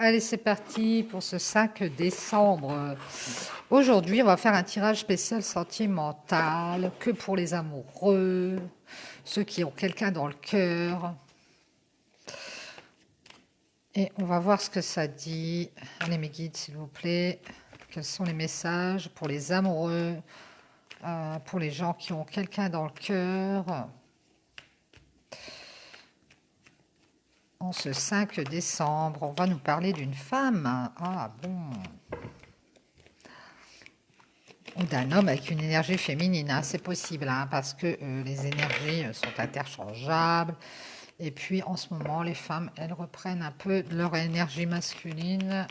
Allez, c'est parti pour ce 5 décembre. Aujourd'hui, on va faire un tirage spécial sentimental que pour les amoureux, ceux qui ont quelqu'un dans le cœur. Et on va voir ce que ça dit. Allez, mes guides, s'il vous plaît. Quels sont les messages pour les amoureux, pour les gens qui ont quelqu'un dans le cœur en ce 5 décembre. On va nous parler d'une femme. Ah bon. Ou d'un homme avec une énergie féminine, hein, c'est possible, hein, parce que les énergies sont interchangeables. Et puis en ce moment, les femmes, elles reprennent un peu de leur énergie masculine,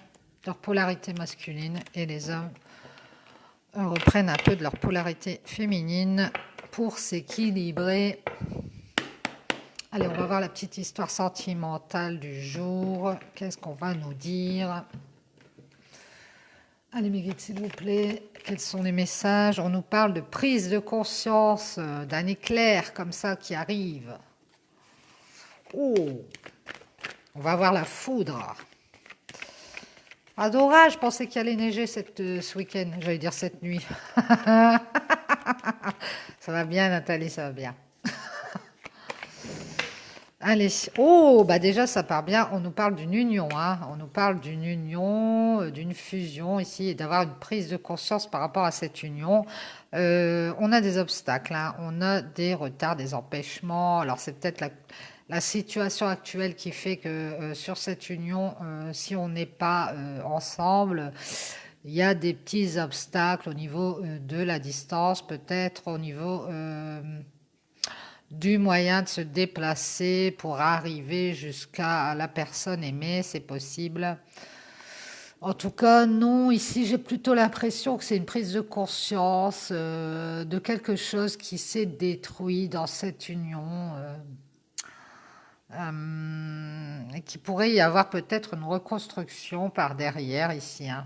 leur polarité masculine, et les hommes reprennent un peu de leur polarité féminine pour s'équilibrer. Allez, on va voir la petite histoire sentimentale du jour. Qu'est-ce qu'on va nous dire ? Allez, mes guides, s'il vous plaît, quels sont les messages? On nous parle de prise de conscience, d'un éclair comme ça qui arrive. Oh, on va voir la foudre. Pas d'orage, je pensais qu'il allait neiger ce week-end, j'allais dire cette nuit. Ça va bien, Nathalie, ça va bien. Allez, oh, bah déjà ça part bien, on nous parle d'une union, hein. On nous parle d'une union, d'une fusion ici, et d'avoir une prise de conscience par rapport à cette union. On a des obstacles, hein. On a des retards, des empêchements, alors c'est peut-être la situation actuelle qui fait que sur cette union, si on n'est pas ensemble, il y a des petits obstacles au niveau de la distance, peut-être au niveau du moyen de se déplacer pour arriver jusqu'à la personne aimée, c'est possible. En tout cas, non, ici j'ai plutôt l'impression que c'est une prise de conscience de quelque chose qui s'est détruit dans cette union. Et qui pourrait y avoir peut-être une reconstruction par derrière ici, hein.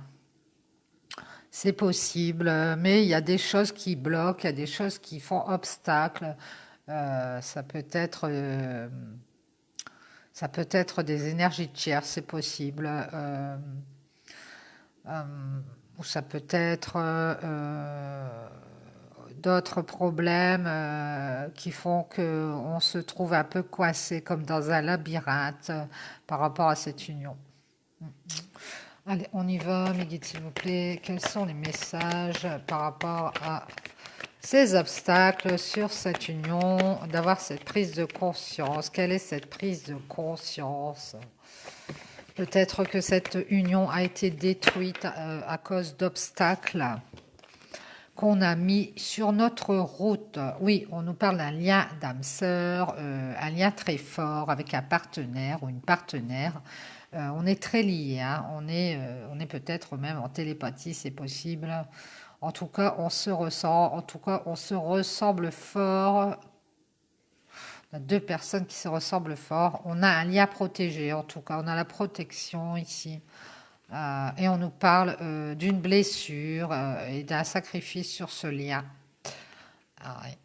C'est possible, mais il y a des choses qui bloquent, il y a des choses qui font obstacle. Ça peut être des énergies tiers, c'est possible. Ou ça peut être d'autres problèmes qui font qu'on se trouve un peu coincé comme dans un labyrinthe par rapport à cette union. Allez, on y va, mes guides, s'il vous plaît. Quels sont les messages par rapport à ces obstacles sur cette union, d'avoir cette prise de conscience? Quelle est cette prise de conscience? Peut-être que cette union a été détruite à cause d'obstacles qu'on a mis sur notre route. Oui, on nous parle d'un lien d'âme sœur, un lien très fort avec un partenaire ou une partenaire. On est très liés, hein. On est peut-être même en télépathie, c'est possible. En tout cas, on se ressent, en tout cas, on se ressemble fort. On a deux personnes qui se ressemblent fort. On a un lien protégé, en tout cas, on a la protection ici. Et on nous parle d'une blessure et d'un sacrifice sur ce lien. Ouais.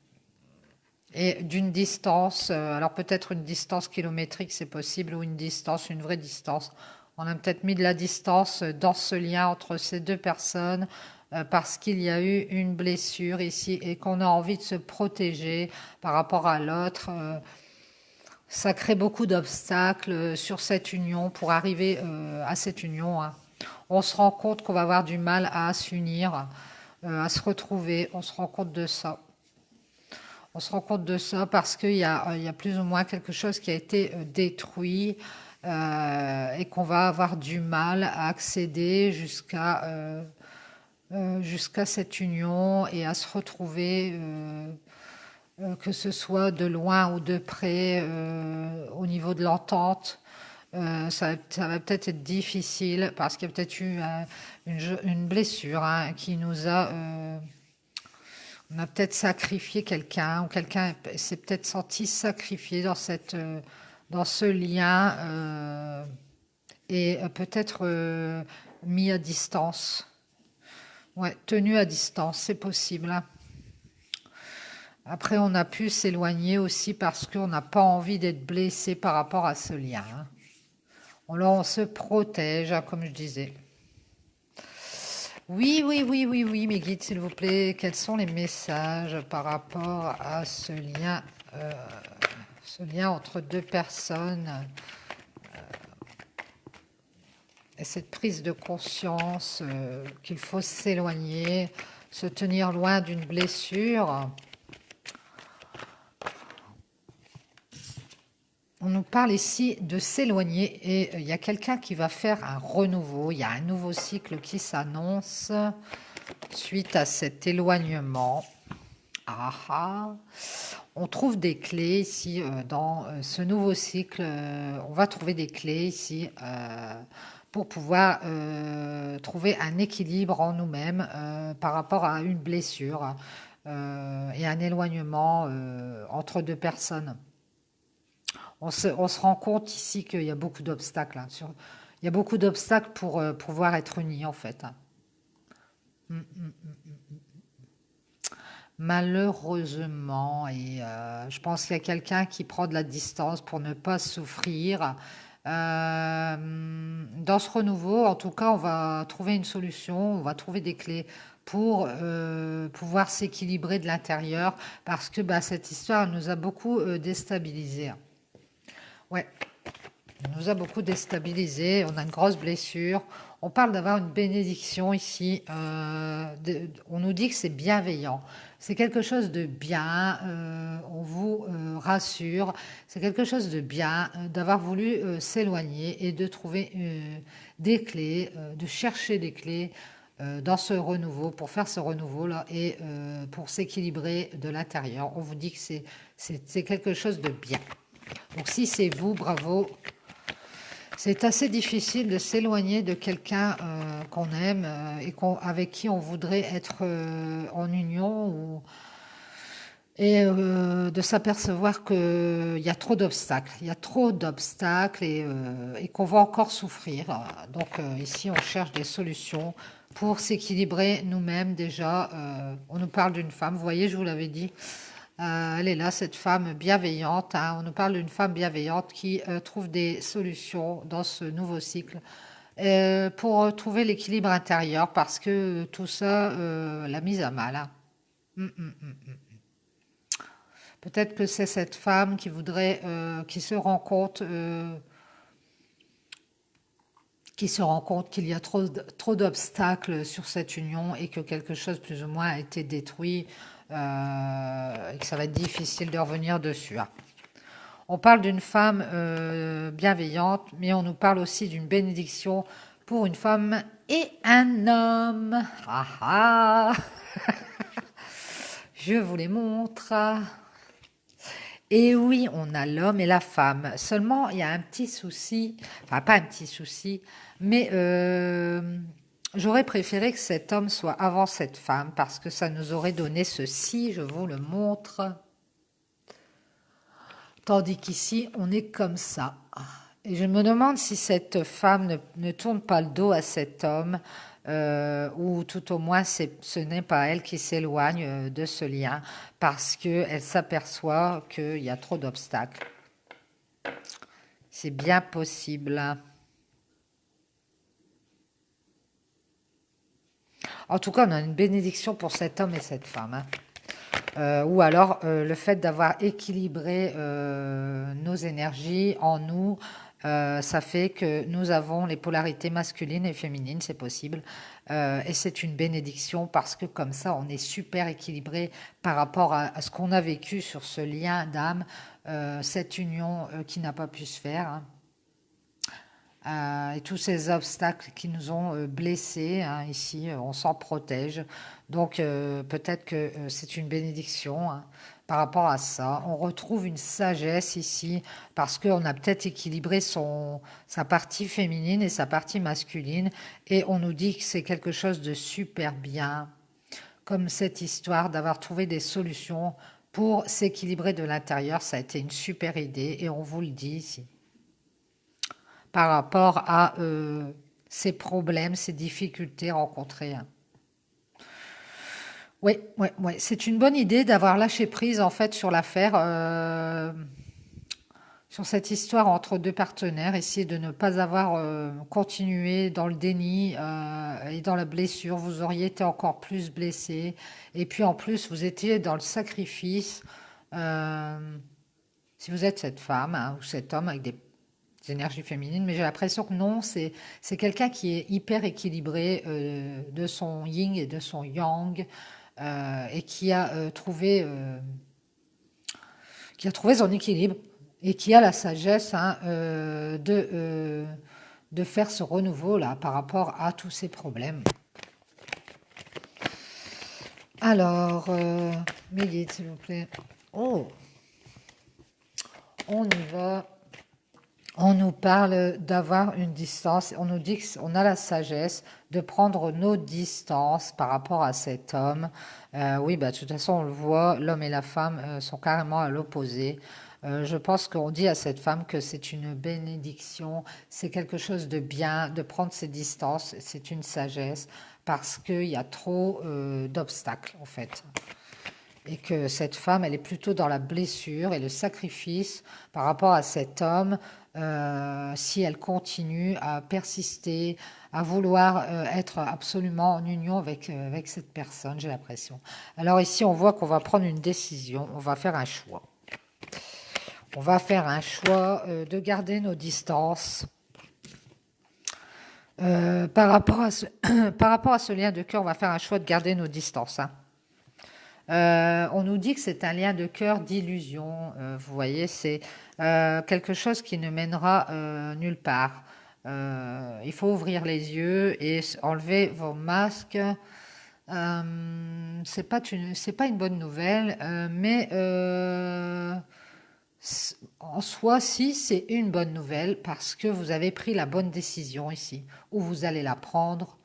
Et d'une distance, alors peut-être une distance kilométrique, c'est possible, ou une distance, une vraie distance. On a peut-être mis de la distance dans ce lien entre ces deux personnes parce qu'il y a eu une blessure ici et qu'on a envie de se protéger par rapport à l'autre. Ça crée beaucoup d'obstacles sur cette union pour arriver à cette union, hein. On se rend compte qu'on va avoir du mal à s'unir, à se retrouver. On se rend compte de ça. On se rend compte de ça parce qu'il y a plus ou moins quelque chose qui a été détruit et qu'on va avoir du mal à accéder jusqu'à cette union et à se retrouver, que ce soit de loin ou de près, au niveau de l'entente. Ça va peut-être être difficile parce qu'il y a peut-être eu une blessure, hein, qui nous a... on a peut-être sacrifié quelqu'un ou quelqu'un s'est peut-être senti sacrifié dans ce lien et peut-être mis à distance. Ouais, tenu à distance, c'est possible, hein. Après, on a pu s'éloigner aussi parce qu'on n'a pas envie d'être blessé par rapport à ce lien, hein. Là, on se protège, hein, comme je disais. Oui, oui, oui, oui, oui, mes guides, s'il vous plaît, quels sont les messages par rapport à ce lien entre deux personnes et cette prise de conscience qu'il faut s'éloigner, se tenir loin d'une blessure. On nous parle ici de s'éloigner et il y a quelqu'un qui va faire un renouveau, il y a un nouveau cycle qui s'annonce suite à cet éloignement. Ah ah. On trouve des clés ici dans ce nouveau cycle. On va trouver des clés ici pour pouvoir trouver un équilibre en nous-mêmes par rapport à une blessure et un éloignement entre deux personnes. On se rend compte ici qu'il y a beaucoup d'obstacles. Hein, il y a beaucoup d'obstacles pour pouvoir être unis en fait. Hein. Malheureusement, et je pense qu'il y a quelqu'un qui prend de la distance pour ne pas souffrir. Dans ce renouveau, en tout cas, on va trouver une solution, on va trouver des clés pour pouvoir s'équilibrer de l'intérieur, parce que bah, cette histoire nous a beaucoup déstabilisés. Ouais, elle nous a beaucoup déstabilisés, on a une grosse blessure. On parle d'avoir une bénédiction ici. On nous dit que c'est bienveillant. C'est quelque chose de bien. On vous rassure. C'est quelque chose de bien d'avoir voulu s'éloigner et de trouver des clés, de chercher des clés dans ce renouveau, pour faire ce renouveau-là et pour s'équilibrer de l'intérieur. On vous dit que c'est quelque chose de bien. Donc si c'est vous, bravo. C'est assez difficile de s'éloigner de quelqu'un qu'on aime et avec qui on voudrait être en union et de s'apercevoir qu'il y a trop d'obstacles. Il y a trop d'obstacles et qu'on va encore souffrir. Donc ici, on cherche des solutions pour s'équilibrer nous-mêmes déjà. On nous parle d'une femme, vous voyez, je vous l'avais dit. Elle est là, cette femme bienveillante. Hein. On nous parle d'une femme bienveillante qui trouve des solutions dans ce nouveau cycle pour trouver l'équilibre intérieur parce que tout ça l'a mise à mal. Hein. Hum, hum, hum. Peut-être que c'est cette femme qui voudrait, qui se rend compte qu'il y a trop d'obstacles sur cette union et que quelque chose plus ou moins a été détruit et que ça va être difficile de revenir dessus. Hein. On parle d'une femme bienveillante, mais on nous parle aussi d'une bénédiction pour une femme et un homme. Ah ah. Je vous les montre. Et oui, on a l'homme et la femme. Seulement, il y a un petit souci, enfin pas un petit souci, mais j'aurais préféré que cet homme soit avant cette femme parce que ça nous aurait donné ceci, je vous le montre. Tandis qu'ici, on est comme ça. Et je me demande si cette femme ne tourne pas le dos à cet homme, ou tout au moins ce n'est pas elle qui s'éloigne de ce lien, parce qu'elle s'aperçoit qu'il y a trop d'obstacles. C'est bien possible. En tout cas, on a une bénédiction pour cet homme et cette femme. Hein. Ou alors le fait d'avoir équilibré nos énergies en nous, ça fait que nous avons les polarités masculines et féminines, c'est possible. Et c'est une bénédiction parce que comme ça, on est super équilibré par rapport à ce qu'on a vécu sur ce lien d'âme, cette union qui n'a pas pu se faire. Hein. Et tous ces obstacles qui nous ont blessés, hein, ici, on s'en protège. Donc peut-être que c'est une bénédiction hein, par rapport à ça. On retrouve une sagesse ici parce qu'on a peut-être équilibré sa partie féminine et sa partie masculine et on nous dit que c'est quelque chose de super bien, comme cette histoire d'avoir trouvé des solutions pour s'équilibrer de l'intérieur. Ça a été une super idée et on vous le dit ici par rapport à ces problèmes, ces difficultés rencontrées. Oui, oui, oui. C'est une bonne idée d'avoir lâché prise en fait sur sur cette histoire entre deux partenaires, essayez de ne pas avoir continué dans le déni et dans la blessure. Vous auriez été encore plus blessé. Et puis en plus, vous étiez dans le sacrifice. Euh, si vous êtes cette femme hein, ou cet homme avec des énergies féminines, mais j'ai l'impression que non, c'est quelqu'un qui est hyper équilibré de son yin et de son yang et qui a trouvé son équilibre et qui a la sagesse hein, de faire ce renouveau là par rapport à tous ces problèmes. Alors, mes guides, s'il vous plaît. Oh, on y va. On nous parle d'avoir une distance. On nous dit qu'on a la sagesse de prendre nos distances par rapport à cet homme. Oui, bah, de toute façon, on le voit, l'homme et la femme sont carrément à l'opposé. Je pense qu'on dit à cette femme que c'est une bénédiction, c'est quelque chose de bien de prendre ses distances, c'est une sagesse parce qu'il y a trop d'obstacles en fait et que cette femme, elle est plutôt dans la blessure et le sacrifice par rapport à cet homme, si elle continue à persister, à vouloir être absolument en union avec cette personne, j'ai l'impression. Alors ici, on voit qu'on va prendre une décision, on va faire un choix. On va faire un choix de garder nos distances. Par rapport à par rapport à ce lien de cœur, on va faire un choix de garder nos distances. Hein. On nous dit que c'est un lien de cœur d'illusion. Vous voyez, c'est quelque chose qui ne mènera nulle part. Il faut ouvrir les yeux et enlever vos masques. C'est pas une bonne nouvelle, mais en soi, si, c'est une bonne nouvelle parce que vous avez pris la bonne décision ici, ou vous allez la prendre.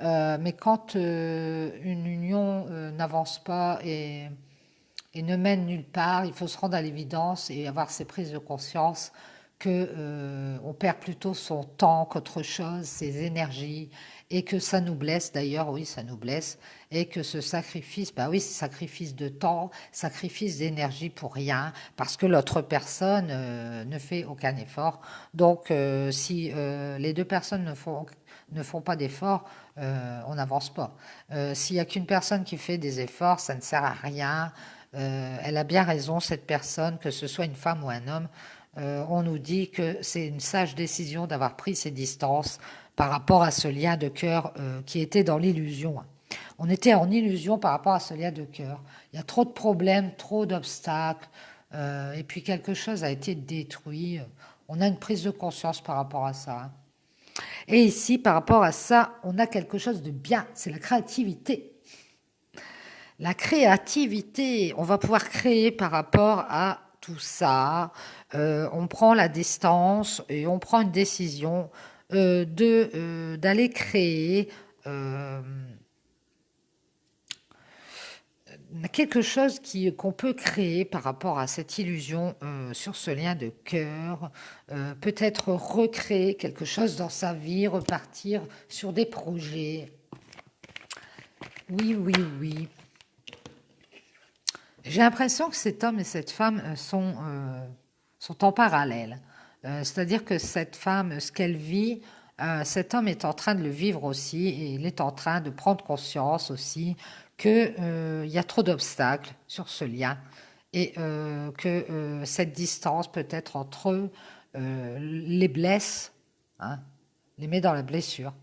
Mais quand une union n'avance pas et ne mène nulle part, il faut se rendre à l'évidence et avoir ces prises de conscience que on perd plutôt son temps qu'autre chose, ses énergies, et que ça nous blesse d'ailleurs, oui, ça nous blesse, et que ce sacrifice, bah oui, c'est sacrifice de temps, sacrifice d'énergie pour rien, parce que l'autre personne ne fait aucun effort. Donc, si les deux personnes ne font pas d'efforts, on n'avance pas. S'il n'y a qu'une personne qui fait des efforts, ça ne sert à rien. Elle a bien raison, cette personne, que ce soit une femme ou un homme. On nous dit que c'est une sage décision d'avoir pris ses distances par rapport à ce lien de cœur qui était dans l'illusion. On était en illusion par rapport à ce lien de cœur. Il y a trop de problèmes, trop d'obstacles, et puis quelque chose a été détruit. On a une prise de conscience par rapport à ça. Hein. Et ici, par rapport à ça, on a quelque chose de bien, c'est la créativité. La créativité, on va pouvoir créer par rapport à tout ça. On prend la distance et on prend une décision d'aller créer quelque chose qu'on peut créer par rapport à cette illusion sur ce lien de cœur, peut-être recréer quelque chose dans sa vie, repartir sur des projets. Oui, oui, oui. J'ai l'impression que cet homme et cette femme sont en parallèle. C'est-à-dire que cette femme, ce qu'elle vit, cet homme est en train de le vivre aussi et il est en train de prendre conscience aussi qu'il y a trop d'obstacles sur ce lien et que cette distance peut-être entre eux les blesse, hein, les met dans la blessure.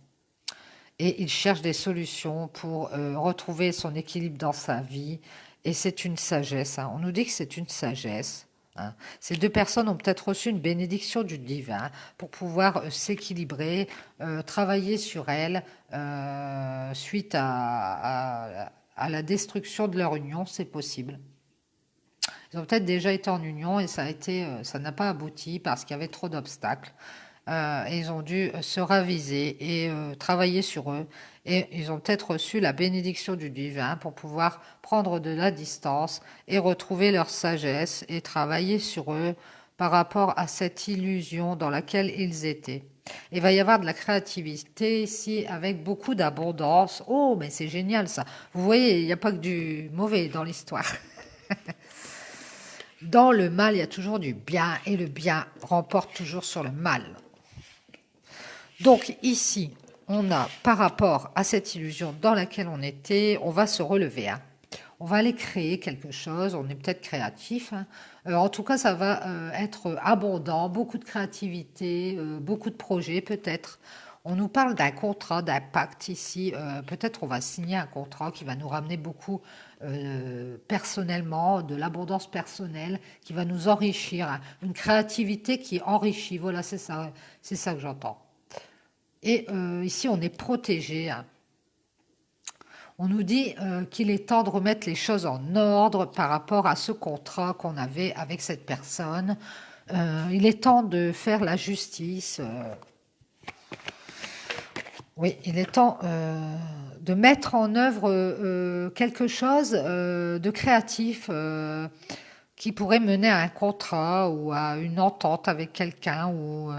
Et il cherche des solutions pour retrouver son équilibre dans sa vie. Et c'est une sagesse. Hein. On nous dit que c'est une sagesse. Hein. Ces deux personnes ont peut-être reçu une bénédiction du divin pour pouvoir s'équilibrer, travailler sur elles suite à la destruction de leur union, c'est possible. Ils ont peut-être déjà été en union et ça n'a pas abouti parce qu'il y avait trop d'obstacles. Et ils ont dû se raviser et travailler sur eux. Et ils ont peut-être reçu la bénédiction du divin pour pouvoir prendre de la distance et retrouver leur sagesse et travailler sur eux par rapport à cette illusion dans laquelle ils étaient. Il va y avoir de la créativité ici avec beaucoup d'abondance. Oh, mais c'est génial ça. Vous voyez, il n'y a pas que du mauvais dans l'histoire. Dans le mal, il y a toujours du bien et le bien remporte toujours sur le mal. Donc ici, on a par rapport à cette illusion dans laquelle on était, on va se relever. Hein. On va aller créer quelque chose, on est peut-être créatif. Hein. En tout cas, ça va être abondant, beaucoup de créativité, beaucoup de projets peut-être. On nous parle d'un contrat, d'un pacte ici. Peut-être on va signer un contrat qui va nous ramener beaucoup personnellement, de l'abondance personnelle, qui va nous enrichir. Hein. Une créativité qui enrichit. Voilà, c'est ça que j'entends. Et ici, on est protégé. Hein. On nous dit qu'il est temps de remettre les choses en ordre par rapport à ce contrat qu'on avait avec cette personne. Il est temps de faire la justice. Oui, il est temps de mettre en œuvre quelque chose de créatif qui pourrait mener à un contrat ou à une entente avec quelqu'un ou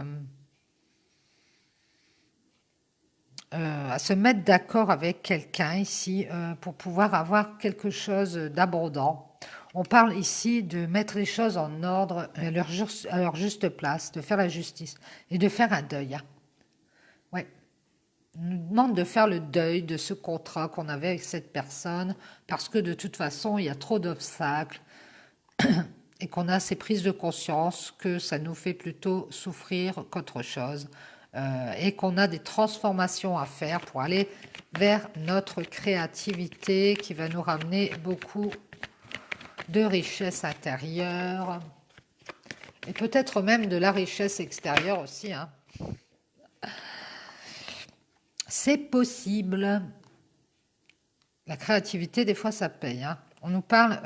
à se mettre d'accord avec quelqu'un ici pour pouvoir avoir quelque chose d'abondant. On parle ici de mettre les choses en ordre à leur juste place, de faire la justice et de faire un deuil. Hein. Ouais. On nous demande de faire le deuil de ce contrat qu'on avait avec cette personne parce que de toute façon, il y a trop d'obstacles et qu'on a ces prises de conscience que ça nous fait plutôt souffrir qu'autre chose et qu'on a des transformations à faire pour aller vers notre créativité qui va nous ramener beaucoup de richesse intérieure et peut-être même de la richesse extérieure aussi. Hein. C'est possible. La créativité, des fois, ça paye. Hein. On nous parle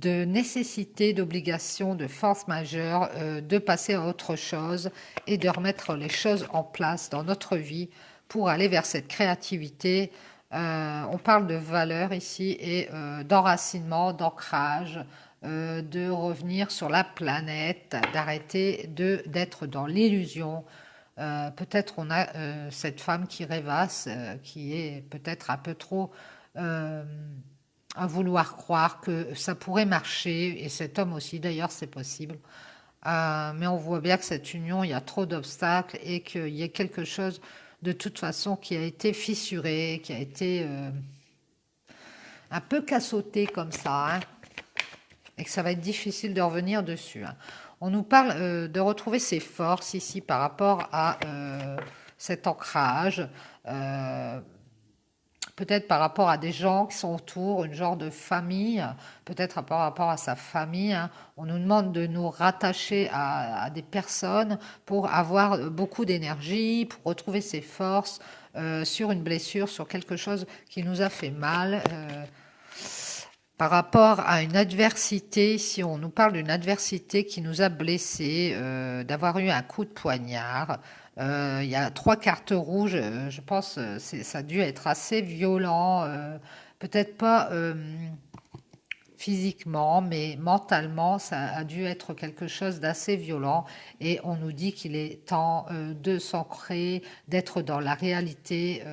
de nécessité, d'obligation, de force majeure, de passer à autre chose et de remettre les choses en place dans notre vie pour aller vers cette créativité. On parle de valeur ici et d'enracinement, d'ancrage, de revenir sur la planète, d'arrêter d'être dans l'illusion. Peut-être on a cette femme qui rêvasse, qui est peut-être un peu trop euh, à vouloir croire que ça pourrait marcher, et cet homme aussi d'ailleurs c'est possible. Mais on voit bien que cette union, il y a trop d'obstacles et qu'il y a quelque chose de toute façon qui a été fissuré, qui a été un peu cassotté comme ça, hein, et que ça va être difficile de revenir dessus. Hein. On nous parle de retrouver ses forces ici par rapport à cet ancrage. Peut-être par rapport à des gens qui sont autour, une genre de famille, peut-être par rapport à sa famille. Hein. On nous demande de nous rattacher à des personnes pour avoir beaucoup d'énergie, pour retrouver ses forces sur une blessure, sur quelque chose qui nous a fait mal. Par rapport à une adversité, si on nous parle d'une adversité qui nous a blessés, d'avoir eu un coup de poignard, il y a 3 cartes rouges, je pense ça a dû être assez violent, peut-être pas physiquement, mais mentalement, ça a dû être quelque chose d'assez violent. Et on nous dit qu'il est temps de s'ancrer, d'être dans la réalité.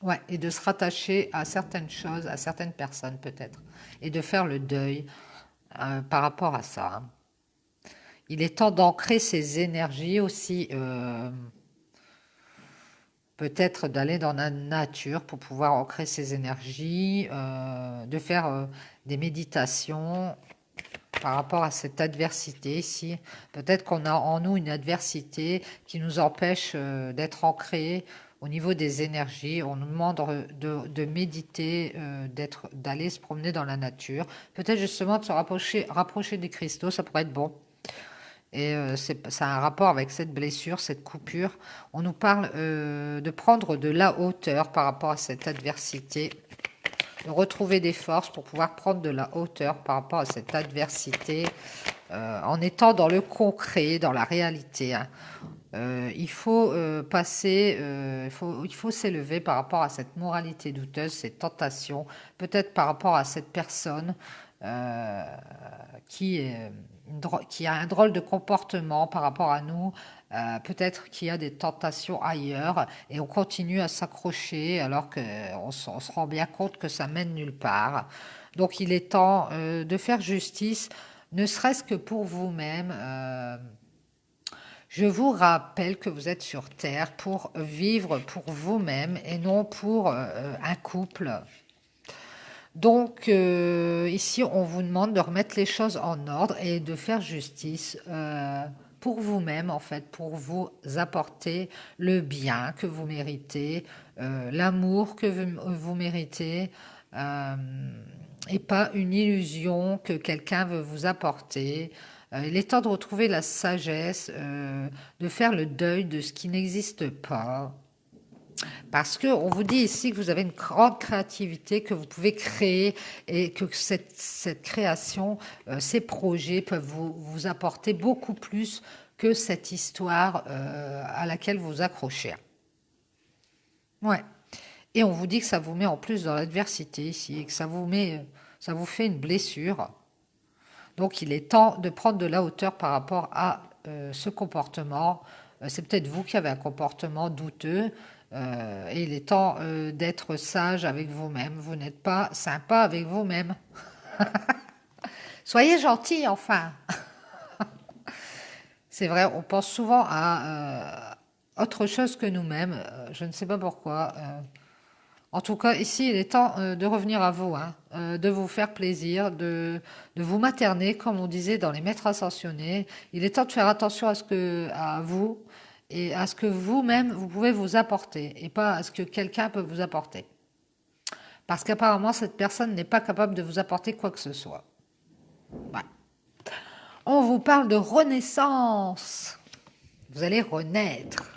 Ouais, et de se rattacher à certaines choses, à certaines personnes peut-être, et de faire le deuil par rapport à ça. Hein. Il est temps d'ancrer ses énergies aussi, peut-être d'aller dans la nature pour pouvoir ancrer ses énergies, de faire des méditations par rapport à cette adversité ici. Peut-être qu'on a en nous une adversité qui nous empêche d'être ancrés au niveau des énergies. On nous demande de méditer, d'aller se promener dans la nature. Peut-être justement de se rapprocher des cristaux, ça pourrait être bon. Et ça a un rapport avec cette blessure, cette coupure. On nous parle de prendre de la hauteur par rapport à cette adversité, de retrouver des forces pour pouvoir prendre de la hauteur par rapport à cette adversité, en étant dans le concret, dans la réalité. Hein. Il faut passer, il faut s'élever par rapport à cette moralité douteuse, ces tentations, peut-être par rapport à cette personne qui, qui a un drôle de comportement par rapport à nous, Peut-être qu'il y a des tentations ailleurs et on continue à s'accrocher alors qu'on on se rend bien compte que ça mène nulle part. Donc il est temps de faire justice, ne serait-ce que pour vous-même. Je vous rappelle que vous êtes sur Terre pour vivre pour vous-même et non pour un couple. Donc ici, on vous demande de remettre les choses en ordre et de faire justice pour vous-même, en fait, pour vous apporter le bien que vous méritez, l'amour que vous méritez, euh, et pas une illusion que quelqu'un veut vous apporter. Il est temps de retrouver la sagesse, de faire le deuil de ce qui n'existe pas. Parce qu'on vous dit ici que vous avez une grande créativité, que vous pouvez créer et que cette création, ces projets peuvent vous apporter beaucoup plus que cette histoire à laquelle vous accrochez. Ouais. Et on vous dit que ça vous met en plus dans l'adversité ici et que ça vous fait une blessure. Donc il est temps de prendre de la hauteur par rapport à ce comportement. C'est peut-être vous qui avez un comportement douteux et il est temps d'être sage avec vous-même. Vous n'êtes pas sympa avec vous-même. Soyez gentil enfin. C'est vrai, on pense souvent à autre chose que nous-mêmes. Je ne sais pas pourquoi. En tout cas, ici, il est temps de revenir à vous, hein, de vous faire plaisir, de vous materner, comme on disait dans les maîtres ascensionnés. Il est temps de faire attention à vous et à ce que vous-même, vous pouvez vous apporter et pas à ce que quelqu'un peut vous apporter. Parce qu'apparemment, cette personne n'est pas capable de vous apporter quoi que ce soit. Ouais. On vous parle de renaissance. Vous allez renaître.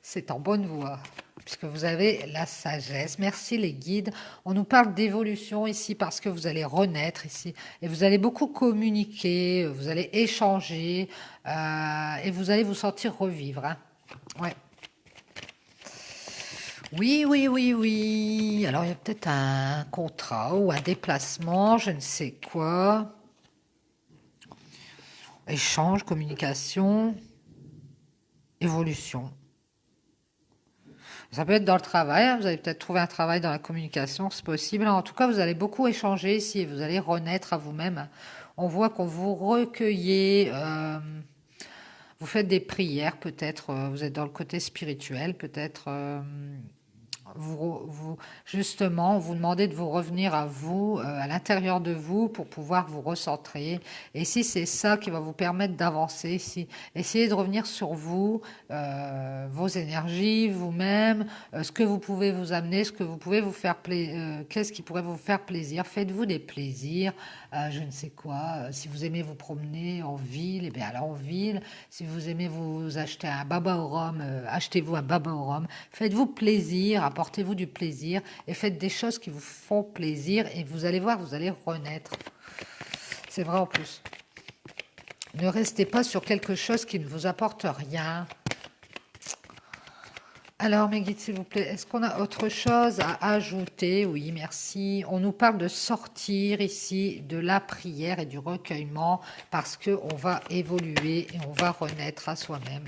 C'est en bonne voie, puisque vous avez la sagesse. Merci les guides. On nous parle d'évolution ici parce que vous allez renaître ici. Et vous allez beaucoup communiquer, vous allez échanger et vous allez vous sentir revivre. Hein. Ouais. Oui, oui, oui, oui. Alors il y a peut-être un contrat ou un déplacement, je ne sais quoi. Échange, communication, évolution. Ça peut être dans le travail, hein, vous allez peut-être trouver un travail dans la communication, c'est possible. En tout cas, vous allez beaucoup échanger ici et vous allez renaître à vous-même. On voit qu'on vous recueillez, vous faites des prières peut-être, vous êtes dans le côté spirituel peut-être. Justement, vous demandez de vous revenir à vous, à l'intérieur de vous, pour pouvoir vous recentrer. Et si c'est ça qui va vous permettre d'avancer, si, essayez de revenir sur vous, vos énergies, vous-même, ce que vous pouvez vous amener, ce que vous pouvez vous faire plaisir, qu'est-ce qui pourrait vous faire plaisir. Faites-vous des plaisirs, je ne sais quoi. Si vous aimez vous promener en ville, eh bien allez en ville. Si vous aimez vous acheter un baba au rhum, achetez-vous un baba au rhum. Faites-vous plaisir, apportez-vous du plaisir et faites des choses qui vous font plaisir et vous allez voir, vous allez renaître. C'est vrai en plus. Ne restez pas sur quelque chose qui ne vous apporte rien. Alors, mes guides, s'il vous plaît, est-ce qu'on a autre chose à ajouter? Oui, merci. On nous parle de sortir ici de la prière et du recueillement parce qu'on va évoluer et on va renaître à soi-même.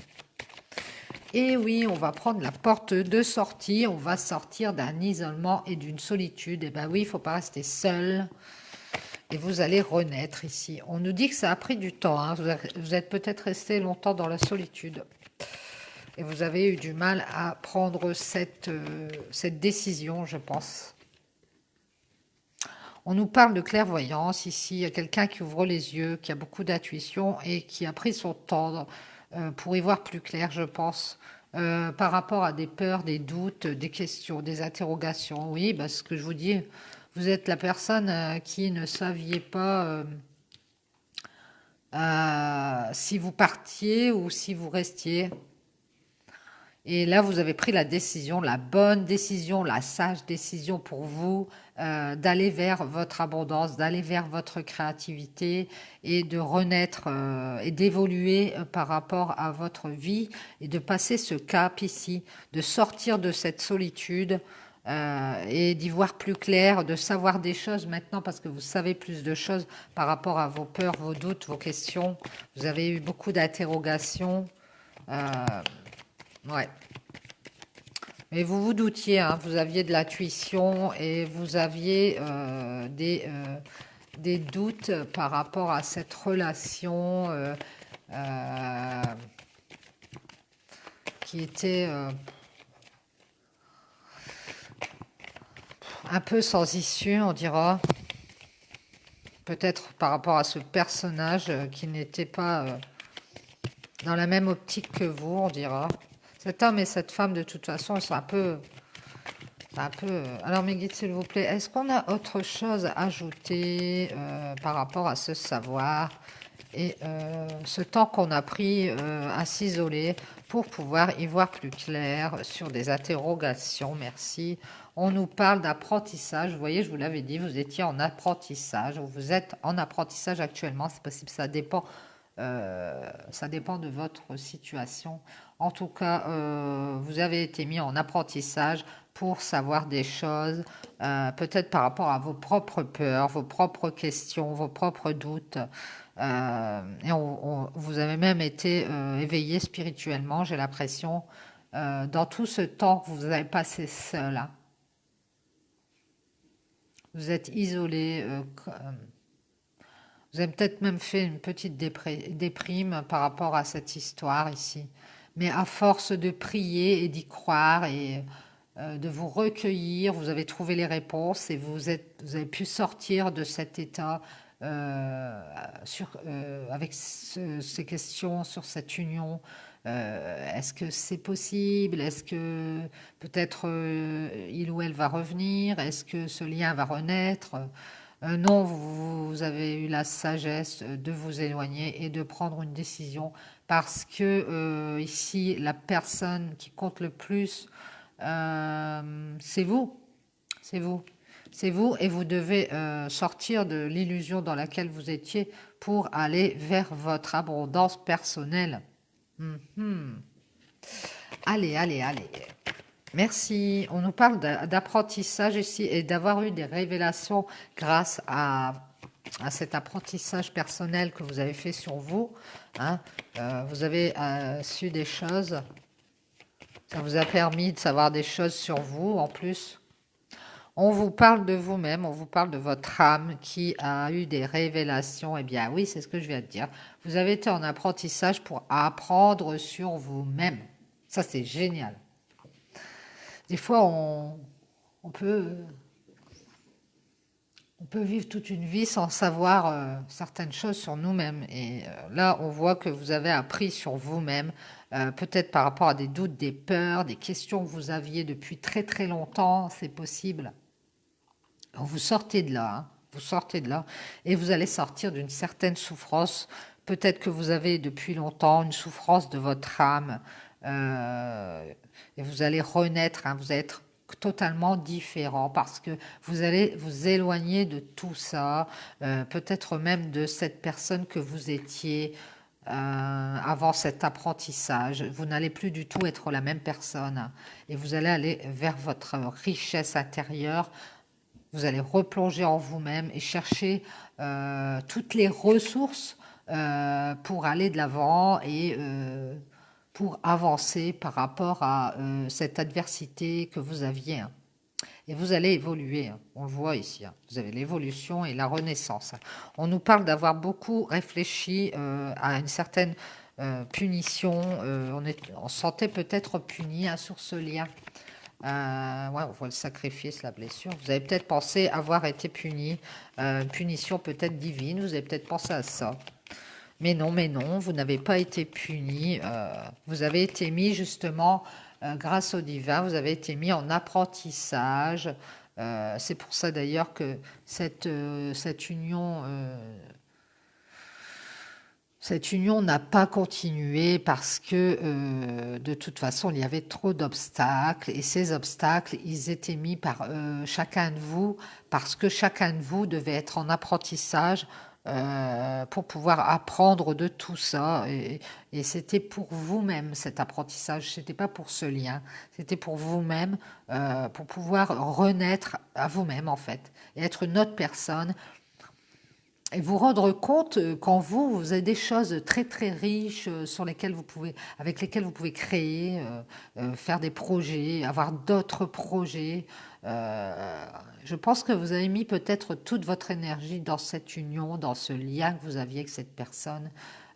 Et oui, on va prendre la porte de sortie, on va sortir d'un isolement et d'une solitude. Et ben oui, il ne faut pas rester seul. Et vous allez renaître ici. On nous dit que ça a pris du temps. Hein. Vous êtes peut-être resté longtemps dans la solitude. Et vous avez eu du mal à prendre cette décision, je pense. On nous parle de clairvoyance ici. Il y a quelqu'un qui ouvre les yeux, qui a beaucoup d'intuition et qui a pris son temps pour y voir plus clair, je pense, par rapport à des peurs, des doutes, des questions, des interrogations. Oui, bah, ce que je vous dis, vous êtes la personne qui ne saviez pas si vous partiez ou si vous restiez. Et là, vous avez pris la décision, la bonne décision, la sage décision pour vous d'aller vers votre abondance, d'aller vers votre créativité et de renaître et d'évoluer par rapport à votre vie et de passer ce cap ici, de sortir de cette solitude et d'y voir plus clair, de savoir des choses maintenant parce que vous savez plus de choses par rapport à vos peurs, vos doutes, vos questions. Vous avez eu beaucoup d'interrogations. Ouais. Mais vous vous doutiez, hein, vous aviez de l'intuition et vous aviez des doutes par rapport à cette relation euh, qui était un peu sans issue, on dira. Peut-être par rapport à ce personnage qui n'était pas dans la même optique que vous, on dira. Cet homme et cette femme, de toute façon, ils sont un peu. Alors, mes guides, s'il vous plaît, est-ce qu'on a autre chose à ajouter par rapport à ce savoir et ce temps qu'on a pris à s'isoler pour pouvoir y voir plus clair sur des interrogations? Merci. On nous parle d'apprentissage. Vous voyez, je vous l'avais dit, vous étiez en apprentissage, ou vous êtes en apprentissage actuellement. C'est possible, ça dépend de votre situation. En tout cas, vous avez été mis en apprentissage pour savoir des choses, peut-être par rapport à vos propres peurs, vos propres questions, vos propres doutes. Et vous avez même été éveillé spirituellement, j'ai l'impression, dans tout ce temps que vous avez passé seul, hein. Vous êtes isolé. Vous avez peut-être même fait une petite déprime par rapport à cette histoire ici. Mais à force de prier et d'y croire et de vous recueillir, vous avez trouvé les réponses et vous avez pu sortir de cet état avec ces questions sur cette union. Est-ce que c'est possible? Est-ce que peut-être il ou elle va revenir? Est-ce que ce lien va renaître? Non, vous avez eu la sagesse de vous éloigner et de prendre une décision parce que ici, la personne qui compte le plus, c'est vous. C'est vous. C'est vous et vous devez sortir de l'illusion dans laquelle vous étiez pour aller vers votre abondance personnelle. Mhm. Allez, allez, allez. Merci. On nous parle d'apprentissage ici et d'avoir eu des révélations grâce à cet apprentissage personnel que vous avez fait sur vous, hein. Vous avez su des choses. Ça vous a permis de savoir des choses sur vous en plus. On vous parle de vous-même, on vous parle de votre âme qui a eu des révélations. Eh bien oui, c'est ce que je viens de dire. Vous avez été en apprentissage pour apprendre sur vous-même. Ça, c'est génial. Des fois, on peut, on peut vivre toute une vie sans savoir certaines choses sur nous-mêmes. Et là, on voit que vous avez appris sur vous-même, peut-être par rapport à des doutes, des peurs, des questions que vous aviez depuis très très longtemps. C'est possible. Vous sortez de là, hein, vous sortez de là, et vous allez sortir d'une certaine souffrance. Peut-être que vous avez depuis longtemps une souffrance de votre âme, et vous allez renaître, hein, vous allez être totalement différent parce que vous allez vous éloigner de tout ça, peut-être même de cette personne que vous étiez avant cet apprentissage. Vous n'allez plus du tout être la même personne, hein, et vous allez aller vers votre richesse intérieure. Vous allez replonger en vous-même et chercher toutes les ressources pour aller de l'avant et pour avancer par rapport à cette adversité que vous aviez, hein. Et vous allez évoluer, hein. On le voit ici, hein. Vous avez l'évolution et la renaissance, hein. On nous parle d'avoir beaucoup réfléchi à une certaine punition. On se sentait peut-être puni, hein, sur ce lien. Ouais, on va le sacrifier, c'est la blessure. Vous avez peut-être pensé avoir été puni, une punition peut-être divine, vous avez peut-être pensé à ça. Mais non, vous n'avez pas été puni. Vous avez été mis justement, grâce au divin, vous avez été mis en apprentissage. C'est pour ça d'ailleurs que cette union n'a pas continué parce que de toute façon, il y avait trop d'obstacles et ces obstacles, ils étaient mis par chacun de vous parce que chacun de vous devait être en apprentissage pour pouvoir apprendre de tout ça. Et c'était pour vous-même cet apprentissage, c'était pas pour ce lien, c'était pour vous-même, pour pouvoir renaître à vous-même en fait et être une autre personne et vous rendre compte qu'en vous, vous avez des choses très très riches sur lesquelles avec lesquelles vous pouvez créer, faire des projets, avoir d'autres projets. Euh, je pense que vous avez mis peut-être toute votre énergie dans cette union, dans ce lien que vous aviez avec cette personne,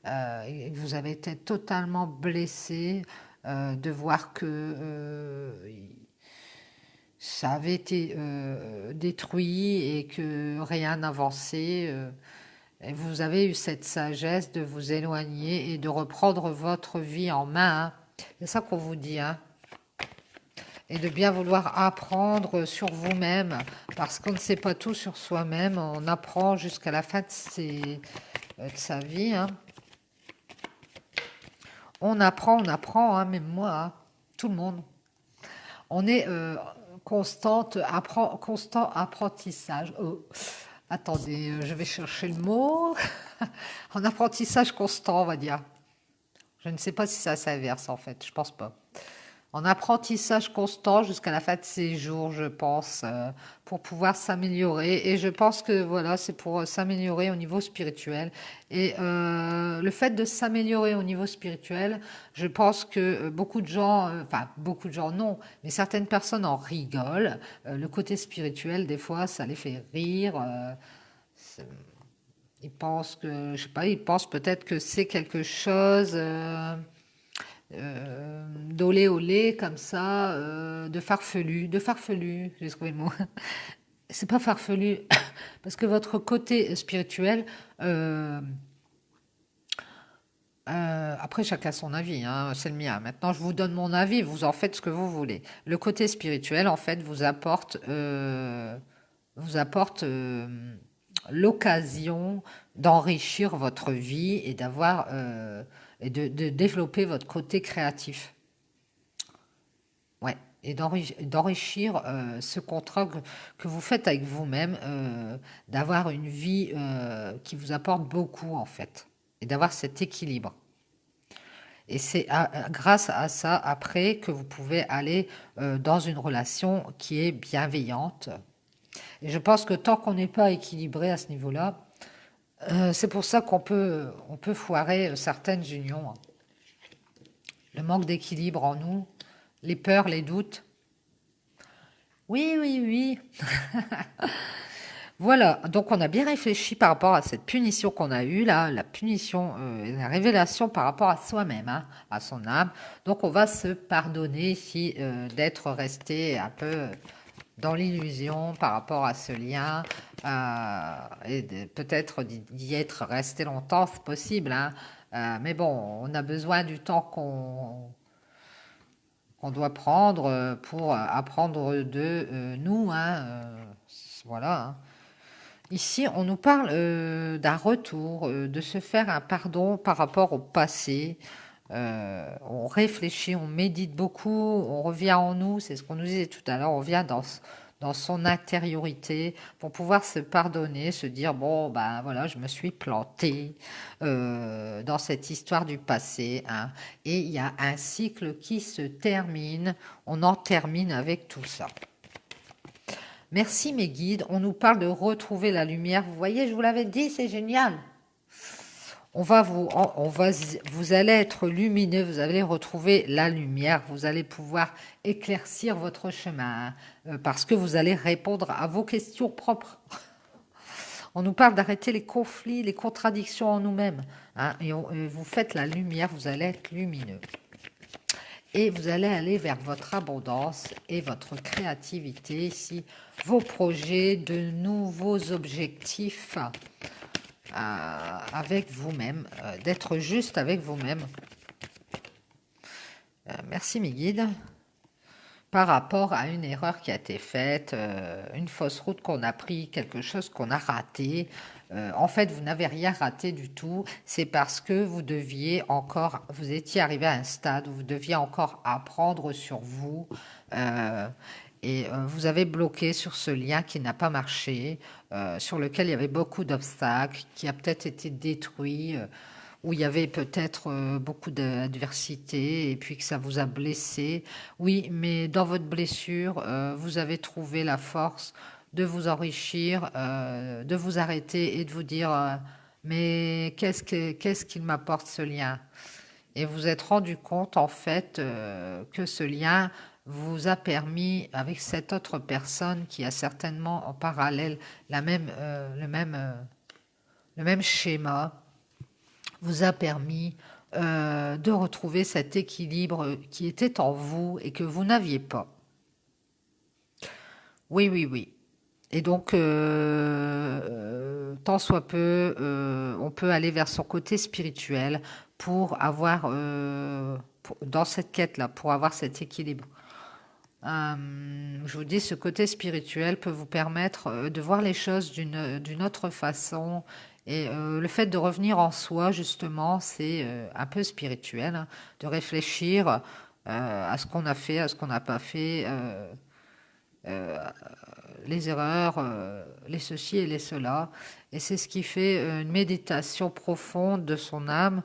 et que vous avez été totalement blessé de voir que ça avait été détruit et que rien n'avançait. Et vous avez eu cette sagesse de vous éloigner et de reprendre votre vie en main, hein. C'est ça qu'on vous dit, hein. Et de bien vouloir apprendre sur vous-même, parce qu'on ne sait pas tout sur soi-même. On apprend jusqu'à la fin de sa vie, hein. On apprend, hein, même moi, hein, tout le monde. On est constant apprentissage. Oh, attendez, je vais chercher le mot. En apprentissage constant, on va dire. Je ne sais pas si ça s'inverse en fait, je pense pas. En apprentissage constant jusqu'à la fin de ses jours, je pense, pour pouvoir s'améliorer. Et je pense que voilà, c'est pour s'améliorer au niveau spirituel. Et le fait de s'améliorer au niveau spirituel, je pense que beaucoup de gens, enfin beaucoup de gens non, mais certaines personnes en rigolent. Le côté spirituel, des fois, ça les fait rire. Ils pensent que, je sais pas, ils pensent peut-être que c'est quelque chose d'olé olé comme ça, de farfelu, j'ai trouvé le mot. C'est pas farfelu, parce que votre côté spirituel, euh, après chacun son avis, hein, c'est le mien. Maintenant, je vous donne mon avis, vous en faites ce que vous voulez. Le côté spirituel, en fait, vous apporte l'occasion d'enrichir votre vie et d'avoir et de développer votre côté créatif. Ouais. Et d'enrichir ce contrat que vous faites avec vous-même, d'avoir une vie qui vous apporte beaucoup en fait, et d'avoir cet équilibre. Et c'est grâce à ça après que vous pouvez aller dans une relation qui est bienveillante. Et je pense que tant qu'on n'est pas équilibré à ce niveau-là, c'est pour ça on peut foirer certaines unions, hein. Le manque d'équilibre en nous, les peurs, les doutes. Oui, oui, oui. Voilà, donc on a bien réfléchi par rapport à cette punition qu'on a eue là, la punition, la révélation par rapport à soi-même, hein, à son âme. Donc on va se pardonner ici d'être resté un peu dans l'illusion par rapport à ce lien et peut-être d'y être resté longtemps, c'est possible, hein. Mais bon, on a besoin du temps qu'on doit prendre pour apprendre de nous, hein, voilà, hein. Ici, on nous parle d'un retour, de se faire un pardon par rapport au passé. On réfléchit, on médite beaucoup, on revient en nous, c'est ce qu'on nous disait tout à l'heure, on revient dans son intériorité pour pouvoir se pardonner, se dire, bon, ben voilà, je me suis planté dans cette histoire du passé, hein. Et il y a un cycle qui se termine, on en termine avec tout ça. Merci mes guides, on nous parle de retrouver la lumière. Vous voyez, je vous l'avais dit, c'est génial. Vous allez être lumineux, vous allez retrouver la lumière, vous allez pouvoir éclaircir votre chemin, hein, parce que vous allez répondre à vos questions propres. On nous parle d'arrêter les conflits, les contradictions en nous-mêmes, hein, et vous faites la lumière, vous allez être lumineux. Et vous allez aller vers votre abondance et votre créativité ici, vos projets, de nouveaux objectifs avec vous-même, d'être juste avec vous-même. Merci mes guides. Par rapport à une erreur qui a été faite, une fausse route qu'on a pris, quelque chose qu'on a raté. En fait, vous n'avez rien raté du tout. C'est parce que vous étiez arrivé à un stade où vous deviez encore apprendre sur vous. euh, et vous avez bloqué sur ce lien qui n'a pas marché, sur lequel il y avait beaucoup d'obstacles, qui a peut-être été détruit. Où il y avait peut-être beaucoup d'adversité et puis que ça vous a blessé. Oui, mais dans votre blessure, vous avez trouvé la force de vous enrichir, de vous arrêter et de vous dire mais qu'est-ce qu'il m'apporte ce lien? Et vous êtes rendu compte en fait que ce lien vous a permis, avec cette autre personne qui a certainement en parallèle le même schéma, vous a permis de retrouver cet équilibre qui était en vous et que vous n'aviez pas. Oui, oui, oui. Et donc, tant soit peu, on peut aller vers son côté spirituel pour avoir, dans cette quête-là, pour avoir cet équilibre. Je vous dis, ce côté spirituel peut vous permettre de voir les choses d'une autre façon. Et le fait de revenir en soi, justement, c'est un peu spirituel, hein, de réfléchir à ce qu'on a fait, à ce qu'on n'a pas fait, les erreurs, les ceci et les cela. Et c'est ce qui fait une méditation profonde de son âme.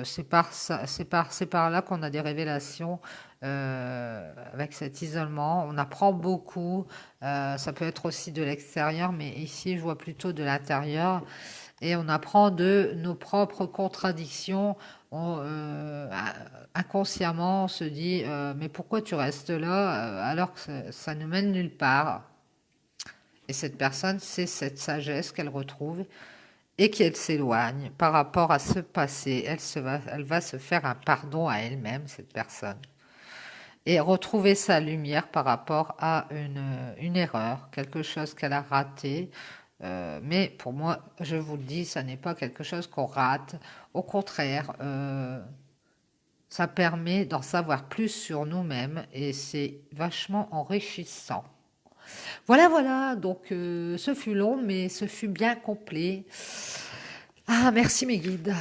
C'est par là qu'on a des révélations avec cet isolement. On apprend beaucoup. Ça peut être aussi de l'extérieur, mais ici, je vois plutôt de l'intérieur. Et on apprend de nos propres contradictions. Inconsciemment, on se dit mais pourquoi tu restes là alors que ça ne mène nulle part. Et cette personne, c'est cette sagesse qu'elle retrouve et qu'elle s'éloigne par rapport à ce passé. Elle va se faire un pardon à elle-même, cette personne, et retrouver sa lumière par rapport à une erreur, quelque chose qu'elle a raté. Mais pour moi, je vous le dis, ça n'est pas quelque chose qu'on rate. Au contraire, ça permet d'en savoir plus sur nous-mêmes et c'est vachement enrichissant. Voilà, voilà, donc ce fut long, mais ce fut bien complet. Ah, merci mes guides.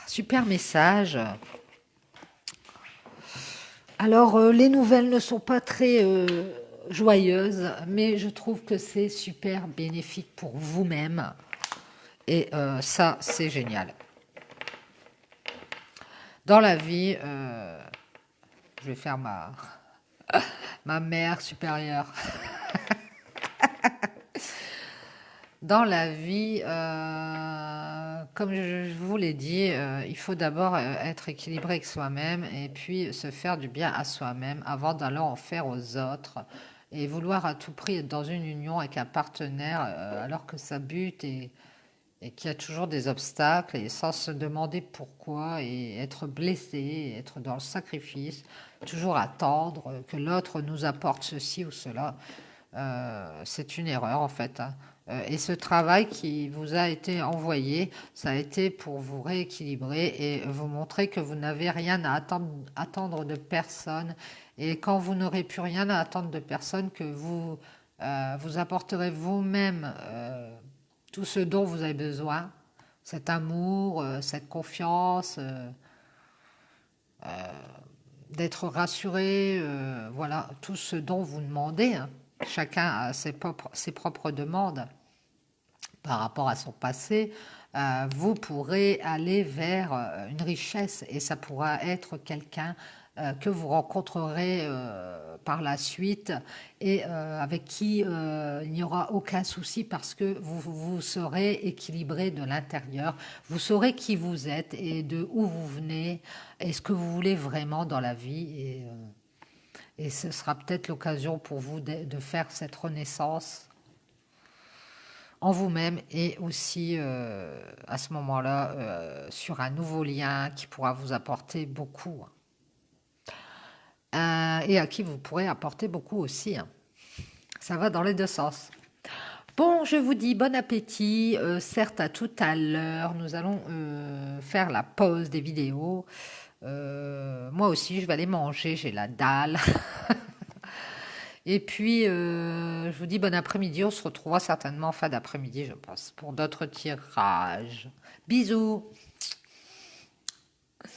Super message. Alors, les nouvelles ne sont pas très joyeuses, mais je trouve que c'est super bénéfique pour vous-même. Et ça, c'est génial. Dans la vie, je vais faire ma mère supérieure. Dans la vie, comme je vous l'ai dit, il faut d'abord être équilibré avec soi-même et puis se faire du bien à soi-même avant d'aller en faire aux autres. Et vouloir à tout prix être dans une union avec un partenaire alors que ça bute et qu'il y a toujours des obstacles et sans se demander pourquoi et être blessé, être dans le sacrifice, toujours attendre que l'autre nous apporte ceci ou cela. C'est une erreur en fait, hein. Et ce travail qui vous a été envoyé, ça a été pour vous rééquilibrer et vous montrer que vous n'avez rien à attendre de personne. Et quand vous n'aurez plus rien à attendre de personne, que vous apporterez vous-même tout ce dont vous avez besoin, cet amour, cette confiance, d'être rassuré, voilà, tout ce dont vous demandez, hein. Chacun a ses propres demandes par rapport à son passé. Vous pourrez aller vers une richesse et ça pourra être quelqu'un que vous rencontrerez par la suite et avec qui il n'y aura aucun souci parce que vous serez équilibré de l'intérieur, vous saurez qui vous êtes et de où vous venez et ce que vous voulez vraiment dans la vie et ce sera peut-être l'occasion pour vous de faire cette renaissance en vous-même et aussi à ce moment-là sur un nouveau lien qui pourra vous apporter beaucoup et à qui vous pourrez apporter beaucoup aussi, hein. Ça va dans les deux sens. Bon, je vous dis bon appétit. Certes, à tout à l'heure, nous allons faire la pause des vidéos. Moi aussi, je vais aller manger, j'ai la dalle. Et puis, je vous dis bon après-midi. On se retrouvera certainement en fin d'après-midi, je pense, pour d'autres tirages. Bisous!